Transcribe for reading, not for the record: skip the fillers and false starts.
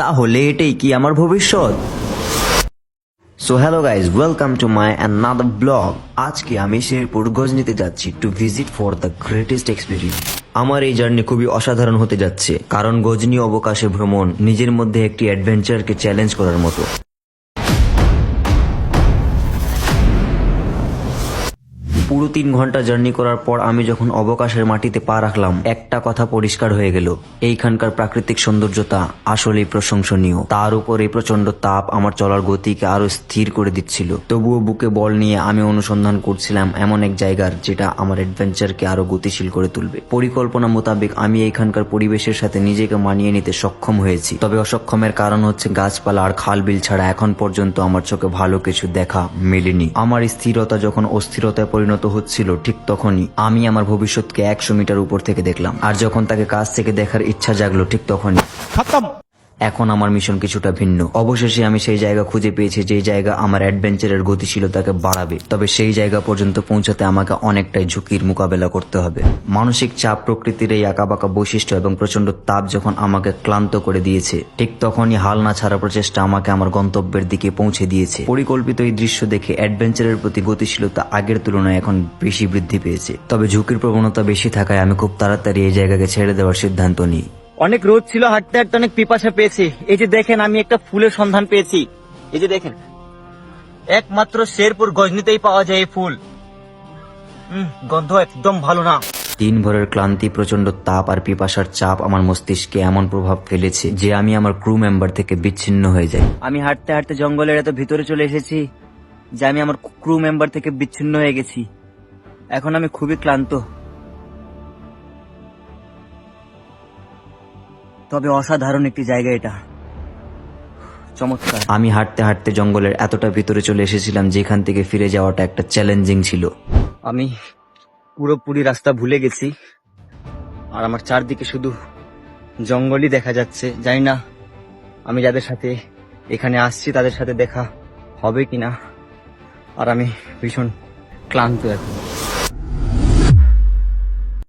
তাহলে এটাই কি আমার ভবিষ্যৎ? So hello guys, welcome to my another blog. আজকে আমি শেরপুর গজনিতে যাচ্ছি to visit for the greatest experience. আমার এই জার্নি খুবই অসাধারণ হতে যাচ্ছে, কারণ গজনি অবকাশে ভ্রমণ নিজের মধ্যে একটি অ্যাডভেঞ্চারকে চ্যালেঞ্জ করার মতো। পুরো 3 ঘন্টা জার্নি করার পর আমি যখন অবকাশের মাটিতে পা রাখলাম, একটা কথা পরিষ্কার হয়ে গেল, এইখানকার প্রাকৃতিক সৌন্দর্যতা আসলেই প্রশংসনীয়। তার উপর এই প্রচন্ড তাপ আমার চলার গতিকে আরো স্থির করে দিচ্ছিল। তবুও বুকে বল নিয়ে আমি অনুসন্ধান করছিলাম এমন এক জায়গার যেটা আমার অ্যাডভেঞ্চারকে আরো গতিশীল করে তুলবে। পরিকল্পনা মোতাবেক আমি এইখানকার পরিবেশের সাথে নিজেকে মানিয়ে নিতে সক্ষম হয়েছি, তবে অসক্ষমের কারণ হচ্ছে গাছপালা আর খাল বিল ছাড়া এখন পর্যন্ত আমার চোখে ভালো কিছু দেখা মেলেনি। আমার স্থিরতা যখন অস্থিরতায় পরিণত হচ্ছিল, ঠিক তখনই আমি আমার ভবিষ্যৎকে 100 মিটার উপর থেকে দেখলাম। আর যখন তাকে কাছ থেকে দেখার ইচ্ছা জাগলো, ঠিক তখনই এখন আমার মিশন কিছুটা ভিন্ন। অবশেষে আমি সেই জায়গা খুঁজে পেয়েছি যে জায়গা আমার অ্যাডভেঞ্চারের গতিশীলতাকে বাড়াবে, তবে সেই জায়গা পর্যন্ত পৌঁছাতে আমাকে অনেকটাই ঝুঁকির মোকাবেলা করতে হবে। মানসিক চাপ, প্রকৃতির এই আঁকাবাঁকা বৈশিষ্ট্য এবং প্রচন্ড তাপ যখন আমাকে ক্লান্ত করে দিয়েছে, ঠিক তখনই হাল না ছাড়া প্রচেষ্টা আমাকে আমার গন্তব্যের দিকে পৌঁছে দিয়েছে। পরিকল্পিত এই দৃশ্য দেখে অ্যাডভেঞ্চারের প্রতি গতিশীলতা আগের তুলনায় এখন বেশি বৃদ্ধি পেয়েছে, তবে ঝুঁকির প্রবণতা বেশি থাকায় আমি খুব তাড়াতাড়ি এই জায়গাকে ছেড়ে দেওয়ার সিদ্ধান্ত নিই। অনেক রোদ ছিল, হাঁটতে হাঁটতে অনেক পিপাসা পেয়েছি। এই যে দেখেন, আমি একটা ফুলের সন্ধান পেয়েছি। এই যে দেখেন, একমাত্র শেরপুর গজনিতেই পাওয়া যায় এই ফুল। গন্ধ একদম ভালো না। দিনভরের ক্লান্তি, প্রচন্ড তাপ আর পিপাসার চাপ আমার মস্তিষ্কে এমন প্রভাব ফেলেছে যে আমি আমার ক্রু মেম্বার থেকে বিচ্ছিন্ন হয়ে যাই। আমি হাঁটতে হাঁটতে জঙ্গলের এত ভিতরে চলে এসেছি যে আমি আমার ক্রু মেম্বার থেকে বিচ্ছিন্ন হয়ে গেছি। এখন আমি খুবই ক্লান্ত, তবে অসাধারণ একটি জায়গা এটা, চমৎকার। আমি হাঁটতে হাঁটতে জঙ্গলের এতটা ভিতরে চলে এসেছিলাম যেখান থেকে ফিরে যাওয়াটা একটা চ্যালেঞ্জিং ছিল। আমি পুরোপুরি রাস্তা ভুলে গেছি, আর আমার চারদিকে শুধু জঙ্গলই দেখা যাচ্ছে। জানি না আমি যাদের সাথে এখানে আসছি তাদের সাথে দেখা হবে কিনা, আর আমি ভীষণ ক্লান্ত এখন।